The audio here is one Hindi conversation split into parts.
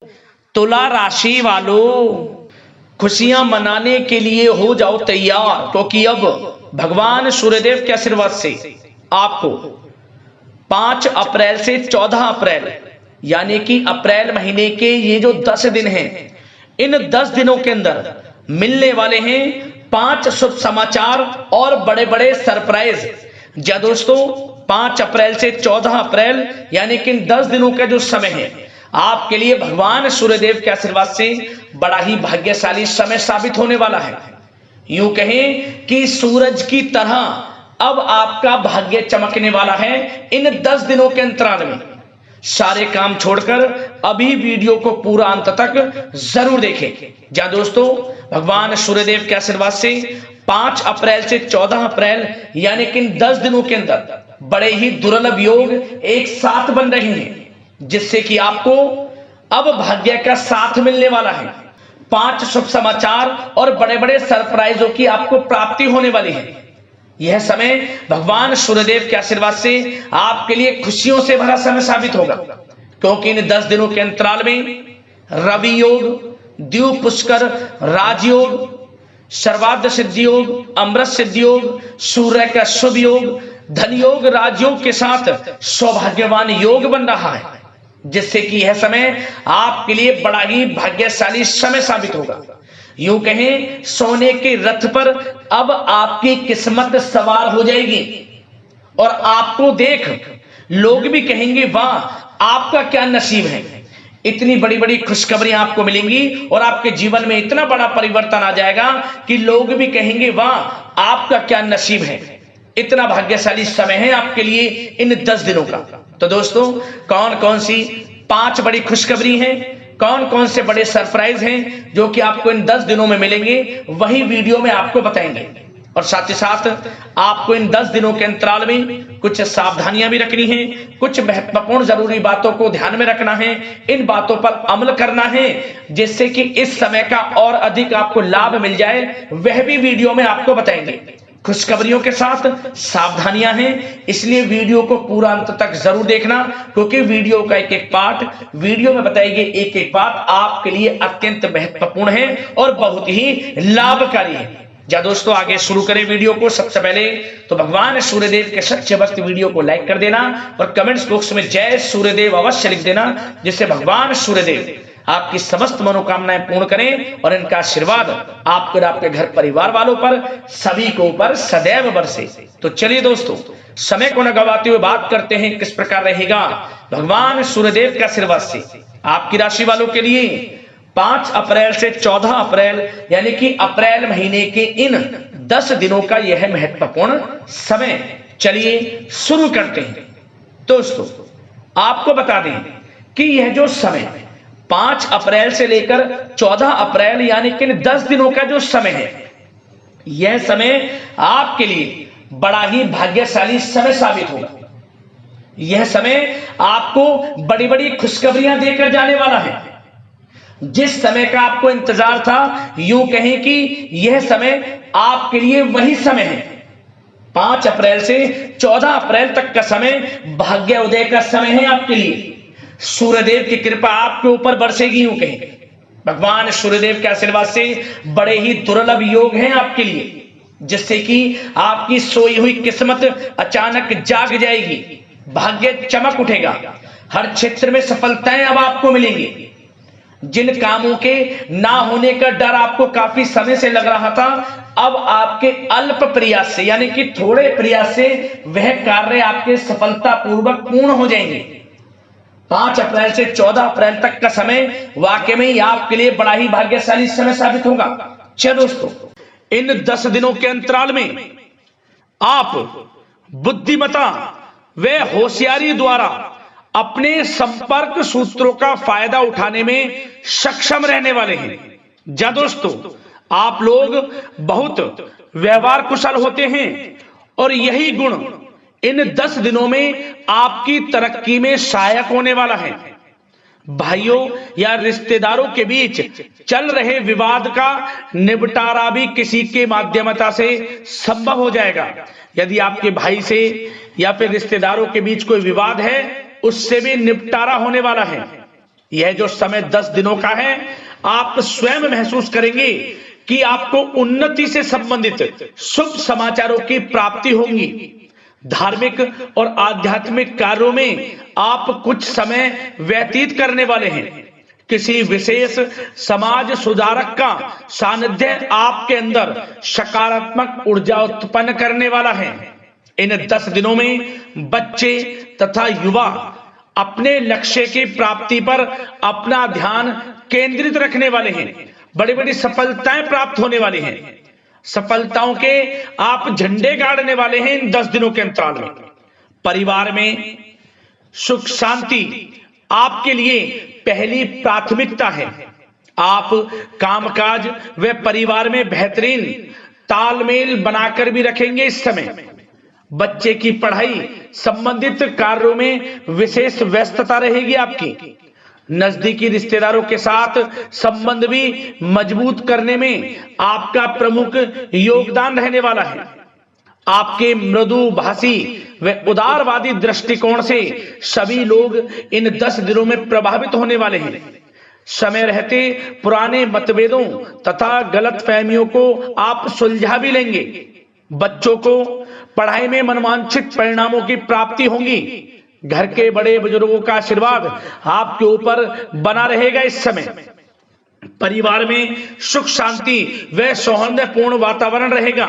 तुला राशि वालों, खुशियां मनाने के लिए हो जाओ तैयार, क्योंकि अब भगवान सूर्यदेव के आशीर्वाद से आपको 5 अप्रैल से 14 अप्रैल यानी कि अप्रैल महीने के ये जो 10 दिन हैं, इन 10 दिनों के अंदर मिलने वाले हैं 5 शुभ समाचार और बड़े बड़े सरप्राइज। जी दोस्तों, 5 अप्रैल से 14 अप्रैल यानी कि इन 10 दिनों का जो समय है आपके लिए भगवान सूर्यदेव के आशीर्वाद से बड़ा ही भाग्यशाली समय साबित होने वाला है। यूं कहें कि सूरज की तरह अब आपका भाग्य चमकने वाला है। इन 10 दिनों के अंतराल में सारे काम छोड़कर अभी वीडियो को पूरा अंत तक जरूर देखें। जा दोस्तों, भगवान सूर्यदेव के आशीर्वाद से 5 अप्रैल से 14 अप्रैल यानी कि इन 10 दिनों के अंदर बड़े ही दुर्लभ योग एक साथ बन रहे हैं, जिससे कि आपको अब भाग्य का साथ मिलने वाला है। 5 शुभ समाचार और बड़े बड़े सरप्राइजों की आपको प्राप्ति होने वाली है। यह समय भगवान सूर्यदेव के आशीर्वाद से आपके लिए खुशियों से भरा समय साबित होगा, क्योंकि इन 10 दिनों के अंतराल में रवि योग, द्वीप पुष्कर राजयोग, सर्वार्थ सिद्धि योग, अमृत सिद्धि योग, सूर्य का शुभ योग, धन योग, राजयोग के साथ सौभाग्यवान योग बन रहा है, जिससे कि यह समय आपके लिए बड़ा ही भाग्यशाली समय साबित होगा। यूं कहें, सोने के रथ पर अब आपकी किस्मत सवार हो जाएगी और आपको देख लोग भी कहेंगे, वाह आपका क्या नसीब है। इतनी बड़ी बड़ी खुशखबरियां आपको मिलेंगी और आपके जीवन में इतना बड़ा परिवर्तन आ जाएगा कि लोग भी कहेंगे, वाह आपका क्या नसीब है। इतना भाग्यशाली समय है आपके लिए इन 10 दिनों का। तो दोस्तों, कौन कौन सी 5 बड़ी खुशखबरी हैं, कौन कौन से बड़े सरप्राइज हैं जो कि आपको इन 10 दिनों में मिलेंगे, वही वीडियो में आपको बताएंगे। और साथ ही साथ आपको इन 10 दिनों के अंतराल में कुछ सावधानियां भी रखनी है, कुछ महत्वपूर्ण जरूरी बातों को ध्यान में रखना है, इन बातों पर अमल करना है, जिससे कि इस समय का और अधिक आपको लाभ मिल जाए, वह भी वीडियो में आपको बताएंगे। खुशखबरियों के साथ सावधानियां हैं, इसलिए वीडियो को पूरा अंत तक जरूर देखना, क्योंकि वीडियो का एक एक पार्ट, वीडियो में बताई गई एक एक बात आपके लिए अत्यंत महत्वपूर्ण है और बहुत ही लाभकारी है। जा दोस्तों, आगे शुरू करें वीडियो को। सबसे पहले तो भगवान सूर्यदेव के सच्चे भक्त वीडियो को लाइक कर देना और कमेंट्स बॉक्स में जय सूर्यदेव अवश्य लिख देना, जिससे भगवान सूर्यदेव आपकी समस्त मनोकामनाएं पूर्ण करें और इनका आशीर्वाद आपको और आपके घर परिवार वालों पर सभी को ऊपर सदैव बरसे। तो चलिए दोस्तों, समय को न गवाते हुए बात करते हैं किस प्रकार रहेगा भगवान सूर्यदेव के आशीर्वाद से आपकी राशि वालों के लिए 5 अप्रैल से 14 अप्रैल यानी कि अप्रैल महीने के इन 10 दिनों का यह महत्वपूर्ण समय। चलिए शुरू करते हैं। दोस्तों, आपको बता दें कि यह जो समय 5 अप्रैल से लेकर 14 अप्रैल यानी कि 10 दिनों का जो समय है, यह समय आपके लिए बड़ा ही भाग्यशाली समय साबित होगा। यह समय आपको बड़ी बड़ी खुशखबरियां देकर जाने वाला है। जिस समय का आपको इंतजार था, यूं कहें कि यह समय आपके लिए वही समय है। 5 अप्रैल से 14 अप्रैल तक का समय भाग्य उदय का समय है आपके लिए। सूर्यदेव की कृपा आपके ऊपर बरसेगी। यूं कहें, भगवान सूर्यदेव के आशीर्वाद से बड़े ही दुर्लभ योग हैं आपके लिए, जिससे कि आपकी सोई हुई किस्मत अचानक जाग जाएगी, भाग्य चमक उठेगा, हर क्षेत्र में सफलताएं अब आपको मिलेंगी। जिन कामों के ना होने का डर आपको काफी समय से लग रहा था, अब आपके अल्प प्रयास से यानी कि थोड़े प्रयास से वह कार्य आपके सफलतापूर्वक पूर्ण हो जाएंगे। 5 अप्रैल से 14 अप्रैल तक का समय वाकई में ही आपके लिए बड़ा ही भाग्यशाली समय साबित होगा। चलिए दोस्तों, इन 10 दिनों के अंतराल में आप बुद्धिमता व होशियारी द्वारा अपने संपर्क सूत्रों का फायदा उठाने में सक्षम रहने वाले हैं। जा दोस्तों, आप लोग बहुत व्यवहार कुशल होते हैं और यही गुण इन 10 दिनों में आपकी तरक्की में सहायक होने वाला है। भाइयों या रिश्तेदारों के बीच चल रहे विवाद का निपटारा भी किसी के माध्यमता से संभव हो जाएगा। यदि आपके भाई से या फिर रिश्तेदारों के बीच कोई विवाद है, उससे भी निपटारा होने वाला है। यह जो समय 10 दिनों का है, आप स्वयं महसूस करेंगे कि आपको उन्नति से संबंधित शुभ समाचारों की प्राप्ति होगी। धार्मिक और आध्यात्मिक कार्यों में आप कुछ समय व्यतीत करने वाले हैं। किसी विशेष समाज सुधारक का सानिध्य आपके अंदर सकारात्मक ऊर्जा उत्पन्न करने वाला है। इन 10 दिनों में बच्चे तथा युवा अपने लक्ष्य की प्राप्ति पर अपना ध्यान केंद्रित रखने वाले हैं। बड़ी बड़ी सफलताएं प्राप्त होने वाली हैं। सफलताओं के आप झंडे गाड़ने वाले हैं इन 10 दिनों के अंतराल में। परिवार में सुख शांति आपके लिए पहली प्राथमिकता है। आप कामकाज व परिवार में बेहतरीन तालमेल बनाकर भी रखेंगे। इस समय बच्चे की पढ़ाई संबंधित कार्यों में विशेष व्यस्तता रहेगी आपकी। नजदीकी रिश्तेदारों के साथ संबंध भी मजबूत करने में आपका प्रमुख योगदान रहने वाला है। आपके मृदु भाषी व उदारवादी दृष्टिकोण से सभी लोग इन 10 दिनों में प्रभावित होने वाले हैं। समय रहते पुराने मतभेदों तथा गलतफहमियों को आप सुलझा भी लेंगे। बच्चों को पढ़ाई में मनवांछित परिणामों की प्राप्ति होगी। घर के बड़े बुजुर्गों का आशीर्वाद आपके ऊपर बना रहेगा। इस समय परिवार में सुख शांति व सौहार्दपूर्ण वातावरण रहेगा।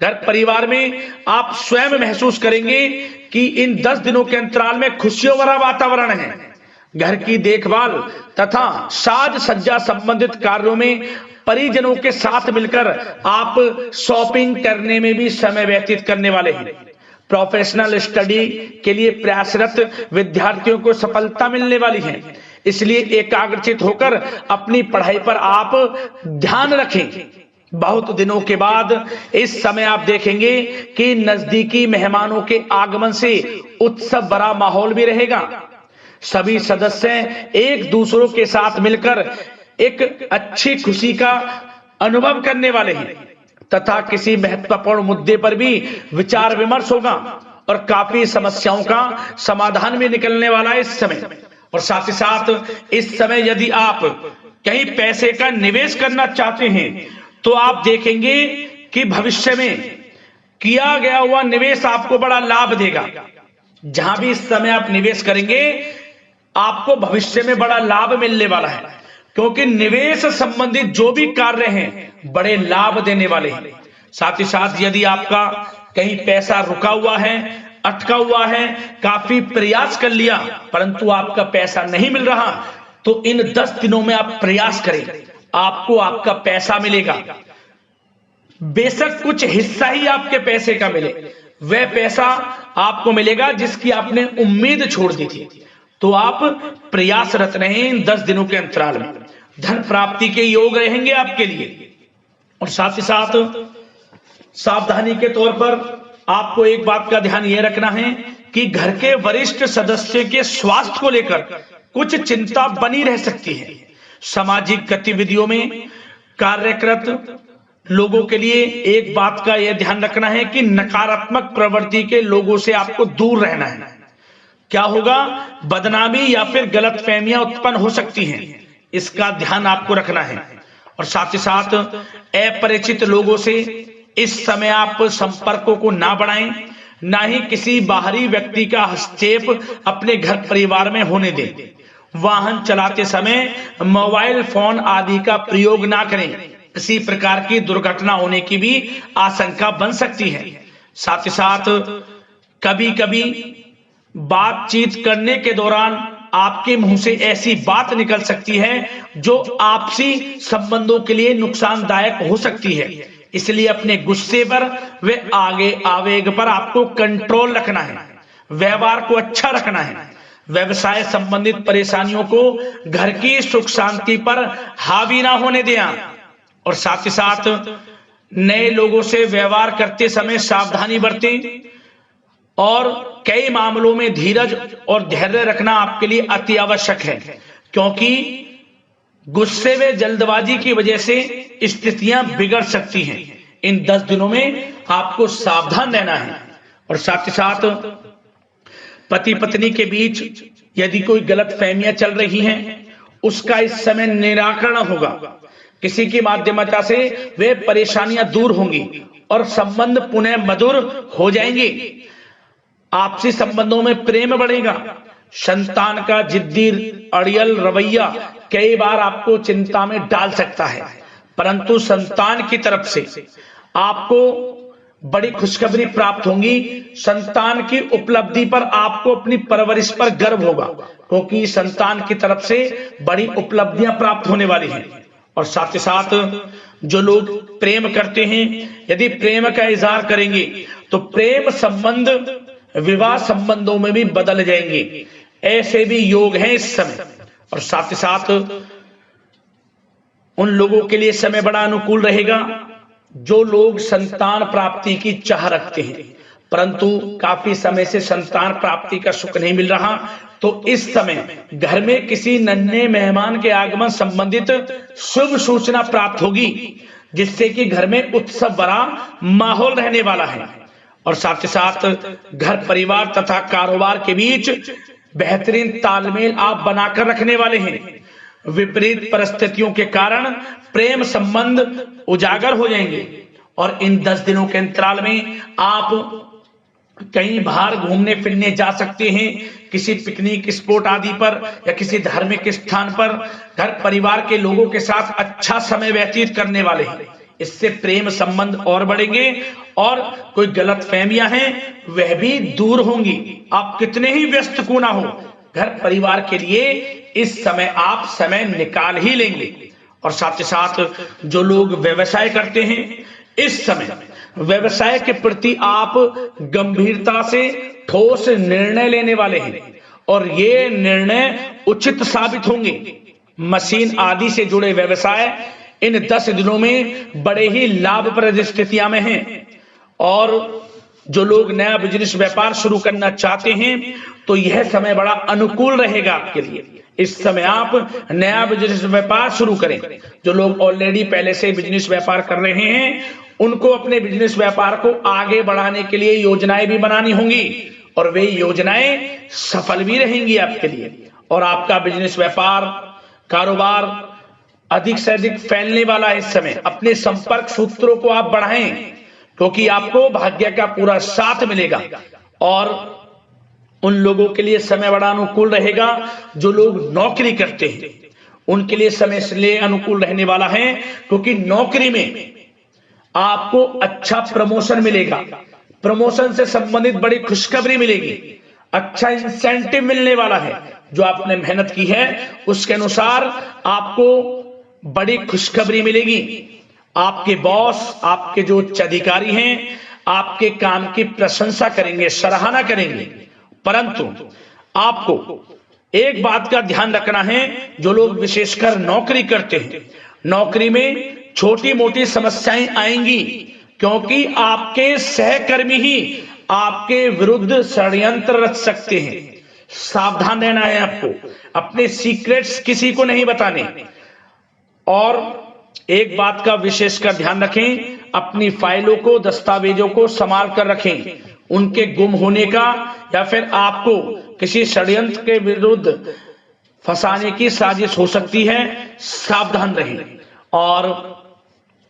घर परिवार में आप स्वयं महसूस करेंगे कि इन 10 दिनों के अंतराल में खुशियों भरा वातावरण है। घर की देखभाल तथा साज सज्जा संबंधित कार्यों में परिजनों के साथ मिलकर आप शॉपिंग करने में भी समय व्यतीत करने वाले हैं। प्रोफेशनल स्टडी के लिए प्रयासरत विद्यार्थियों को सफलता मिलने वाली है। इसलिए एकाग्रचित होकर अपनी पढ़ाई पर आप ध्यान रखें। बहुत दिनों के बाद इस समय आप देखेंगे कि नजदीकी मेहमानों के आगमन से उत्सव भरा माहौल भी रहेगा। सभी सदस्य एक दूसरों के साथ मिलकर एक अच्छी खुशी का अनुभव करने वाले हैं तथा किसी महत्वपूर्ण मुद्दे पर भी विचार विमर्श होगा और काफी समस्याओं का समाधान भी निकलने वाला है इस समय। और साथ ही साथ इस समय यदि आप कहीं पैसे का निवेश करना चाहते हैं तो आप देखेंगे कि भविष्य में किया गया हुआ निवेश आपको बड़ा लाभ देगा। जहां भी इस समय आप निवेश करेंगे आपको भविष्य में बड़ा लाभ मिलने वाला है, क्योंकि निवेश संबंधित जो भी कार्य हैं बड़े लाभ देने वाले हैं। साथ ही साथ यदि आपका कहीं पैसा रुका हुआ है, अटका हुआ है, काफी प्रयास कर लिया परंतु आपका पैसा नहीं मिल रहा, तो इन 10 दिनों में आप प्रयास करें, आपको आपका पैसा मिलेगा। बेशक कुछ हिस्सा ही आपके पैसे का मिले, वह पैसा आपको मिलेगा जिसकी आपने उम्मीद छोड़ दी थी। तो आप प्रयासरत रहें इन 10 दिनों के अंतराल में। धन प्राप्ति के योग रहेंगे आपके लिए। और साथ ही साथ सावधानी के तौर पर आपको एक बात का ध्यान यह रखना है कि घर के वरिष्ठ सदस्य के स्वास्थ्य को लेकर कुछ चिंता बनी रह सकती है। सामाजिक गतिविधियों में कार्यरत लोगों के लिए एक बात का यह ध्यान रखना है कि नकारात्मक प्रवृत्ति के लोगों से आपको दूर रहना है। क्या होगा, बदनामी या फिर गलतफहमियां उत्पन्न हो सकती हैं, इसका ध्यान आपको रखना है। और साथ ही साथ अपरिचित लोगों से इस समय आप संपर्कों को ना बढ़ाएं, ना ही किसी बाहरी व्यक्ति का हस्तक्षेप अपने घर परिवार में होने दें। वाहन चलाते समय मोबाइल फोन आदि का प्रयोग ना करें, किसी प्रकार की दुर्घटना होने की भी आशंका बन सकती है। साथ ही साथ कभी कभी बातचीत करने के दौरान आपके मुंह से ऐसी बात निकल सकती है जो आपसी संबंधों के लिए नुकसानदायक हो सकती है। इसलिए अपने गुस्से पर व आगे आवेग पर आपको कंट्रोल रखना है, व्यवहार को अच्छा रखना है। व्यवसाय संबंधित परेशानियों को घर की सुख शांति पर हावी ना होने दें। और साथ ही साथ नए लोगों से व्यवहार करते समय सावधानी बरतें और कई मामलों में धीरज और धैर्य रखना आपके लिए अति आवश्यक है, क्योंकि गुस्से व जल्दबाजी की वजह से स्थितियां बिगड़ सकती हैं। इन 10 दिनों में आपको सावधान रहना है। और साथ ही साथ पति पत्नी के बीच यदि कोई गलत फहमियां चल रही हैं उसका इस समय निराकरण होगा। किसी की माध्यमता से वे परेशानियां दूर होंगी और संबंध पुनः मधुर हो जाएंगे। आपसी संबंधों में प्रेम बढ़ेगा। संतान का जिद्दी अड़ियल रवैया कई बार आपको चिंता में डाल सकता है, परंतु संतान की तरफ से आपको बड़ी खुशखबरी प्राप्त होगी। संतान की उपलब्धि पर आपको अपनी परवरिश पर गर्व होगा, क्योंकि संतान की तरफ से बड़ी उपलब्धियां प्राप्त होने वाली हैं। और साथ ही साथ जो लोग प्रेम करते हैं, यदि प्रेम का इजहार करेंगे तो प्रेम संबंध विवाह संबंधों में भी बदल जाएंगे। ऐसे भी योग हैं इस समय। और साथ ही साथ उन लोगों के लिए समय बड़ा अनुकूल रहेगा जो लोग संतान प्राप्ति की चाह रखते हैं, परंतु काफी समय से संतान प्राप्ति का सुख नहीं मिल रहा, तो इस समय घर में किसी नन्हे मेहमान के आगमन संबंधित शुभ सूचना प्राप्त होगी, जिससे कि घर में उत्सव भरा माहौल रहने वाला है। और साथ ही साथ घर परिवार तथा कारोबार के बीच बेहतरीन तालमेल आप बनाकर रखने वाले हैं। विपरीत परिस्थितियों के कारण प्रेम संबंध उजागर हो जाएंगे और इन 10 दिनों के अंतराल में आप कहीं बाहर घूमने फिरने जा सकते हैं, किसी पिकनिक स्पॉट आदि पर या किसी धार्मिक स्थान पर घर परिवार के लोगों के साथ अच्छा समय व्यतीत करने वाले हैं। इससे प्रेम संबंध और बढ़ेंगे और कोई गलत फहमियां हैं वह भी दूर होंगी। आप कितने ही व्यस्त क्यों ना हो, घर परिवार के लिए इस समय आप समय निकाल ही लेंगे। और साथ ही साथ जो लोग व्यवसाय करते हैं, इस समय व्यवसाय के प्रति आप गंभीरता से ठोस निर्णय लेने वाले हैं और ये निर्णय उचित साबित होंगे। मशीन आदि से जुड़े व्यवसाय इन 10 दिनों में बड़े ही लाभप्रद स्थितियां में हैं। और जो लोग नया बिजनेस व्यापार शुरू करना चाहते हैं तो यह समय बड़ा अनुकूल रहेगा आपके लिए। इस समय आप नया बिजनेस व्यापार शुरू करें। जो लोग ऑलरेडी पहले से बिजनेस व्यापार कर रहे हैं उनको अपने बिजनेस व्यापार को आगे बढ़ाने के लिए योजनाएं भी बनानी होंगी और वे योजनाएं सफल भी रहेंगी आपके लिए। और आपका बिजनेस व्यापार कारोबार अधिक से अधिक फैलने वाला है। इस समय अपने संपर्क सूत्रों को आप बढ़ाएं, क्योंकि आपको भाग्य का पूरा साथ मिलेगा। और उन लोगों के लिए समय बड़ा अनुकूल रहेगा जो लोग नौकरी करते हैं, उनके लिए समय इसलिए अनुकूल रहने वाला है क्योंकि नौकरी में आपको अच्छा प्रमोशन मिलेगा। प्रमोशन से संबंधित बड़ी खुशखबरी मिलेगी, अच्छा इंसेंटिव मिलने वाला है। जो आपने मेहनत की है उसके अनुसार आपको बड़ी खुशखबरी मिलेगी। आपके बॉस, आपके जो उच्च अधिकारी हैं, आपके काम की प्रशंसा करेंगे, सराहना करेंगे। परंतु आपको एक बात का ध्यान रखना है, जो लोग विशेषकर नौकरी करते हैं, नौकरी में छोटी मोटी समस्याएं आएंगी, क्योंकि आपके सहकर्मी ही आपके विरुद्ध षड्यंत्र रच सकते हैं। सावधान रहना है आपको, अपने सीक्रेट्स किसी को नहीं बताने। और एक बात का विशेषकर ध्यान रखें, अपनी फाइलों को, दस्तावेजों को संभाल कर रखें। उनके गुम होने का या फिर आपको किसी षड्यंत्र के विरुद्ध फंसाने की साजिश हो सकती है, सावधान रहें। और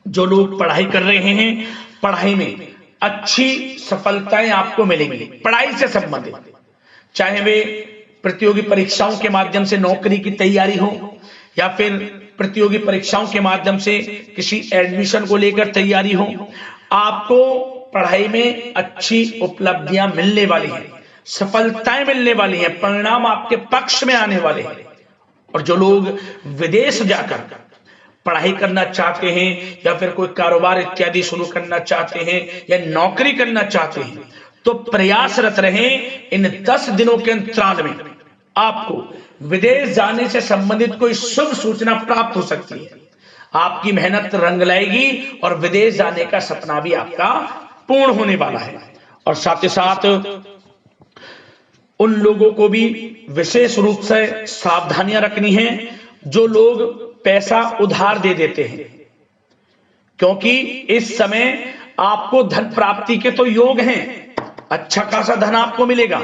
जो लोग पढ़ाई कर रहे हैं, पढ़ाई में अच्छी सफलताएं आपको मिलेंगी। पढ़ाई से संबंधित, चाहे वे प्रतियोगी परीक्षाओं के माध्यम से नौकरी की तैयारी हो या फिर प्रतियोगी परीक्षाओं के माध्यम से किसी एडमिशन को लेकर तैयारी हो, आपको पढ़ाई में अच्छी उपलब्धियां मिलने वाली हैं, सफलताएं मिलने वाली हैं, परिणाम आपके पक्ष में आने वाले हैं। और जो लोग विदेश जाकर पढ़ाई करना चाहते हैं या फिर कोई कारोबार इत्यादि शुरू करना चाहते हैं या नौकरी करना चाहते हैं, तो प्रयासरत रहें। इन 10 दिनों के अंतराल में आपको विदेश जाने से संबंधित कोई शुभ सूचना प्राप्त हो सकती है। आपकी मेहनत रंग लाएगी और विदेश जाने का सपना भी आपका पूर्ण होने वाला है। और साथ ही साथ उन लोगों को भी विशेष रूप से सावधानियां रखनी है जो लोग पैसा उधार दे देते हैं, क्योंकि इस समय आपको धन प्राप्ति के तो योग हैं, अच्छा खासा धन आपको मिलेगा,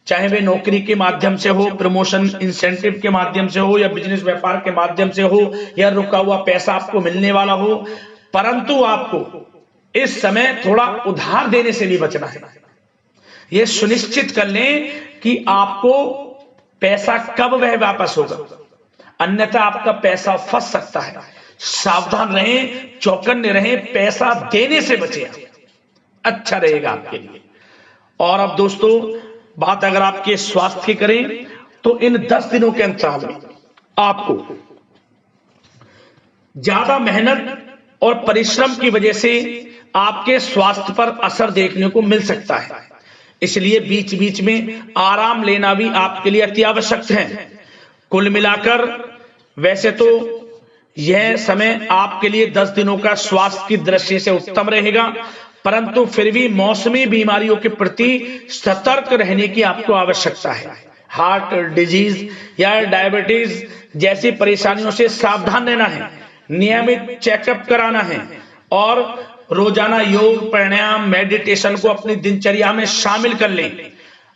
चाहे वे नौकरी के माध्यम से हो, प्रमोशन इंसेंटिव के माध्यम से हो, या बिजनेस व्यापार के माध्यम से हो, या रुका हुआ पैसा आपको मिलने वाला हो। परंतु आपको इस समय थोड़ा उधार देने से भी बचना है। यह सुनिश्चित कर लें कि आपको पैसा कब वह वापस होगा, अन्यथा आपका पैसा फंस सकता है। सावधान रहें, चौकन्ने रहें, पैसा देने से बचें, अच्छा रहेगा आपके लिए। और अब दोस्तों, बात अगर आपके स्वास्थ्य की करें तो इन 10 दिनों के अंतराल में आपको ज्यादा मेहनत और परिश्रम की वजह से आपके स्वास्थ्य पर असर देखने को मिल सकता है। इसलिए बीच बीच में आराम लेना भी आपके लिए अति आवश्यक है। कुल मिलाकर वैसे तो यह समय आपके लिए 10 दिनों का स्वास्थ्य की दृष्टि से उत्तम रहेगा, परंतु फिर भी मौसमी बीमारियों के प्रति सतर्क रहने की आपको आवश्यकता है। हार्ट डिजीज या डायबिटीज जैसी परेशानियों से सावधान रहना है, नियमित चेकअप कराना है और रोजाना योग, प्राणायाम, मेडिटेशन को अपनी दिनचर्या में शामिल कर लें।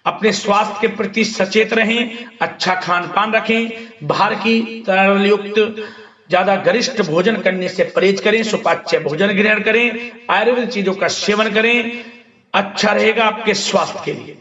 अपने स्वास्थ्य के प्रति सचेत रहें, अच्छा खान पान रखें, बाहर की तरल युक्त ज्यादा गरिष्ठ भोजन करने से परहेज करें, सुपाच्य भोजन ग्रहण करें, आयुर्वेदिक चीजों का सेवन करें, अच्छा रहेगा आपके स्वास्थ्य के लिए।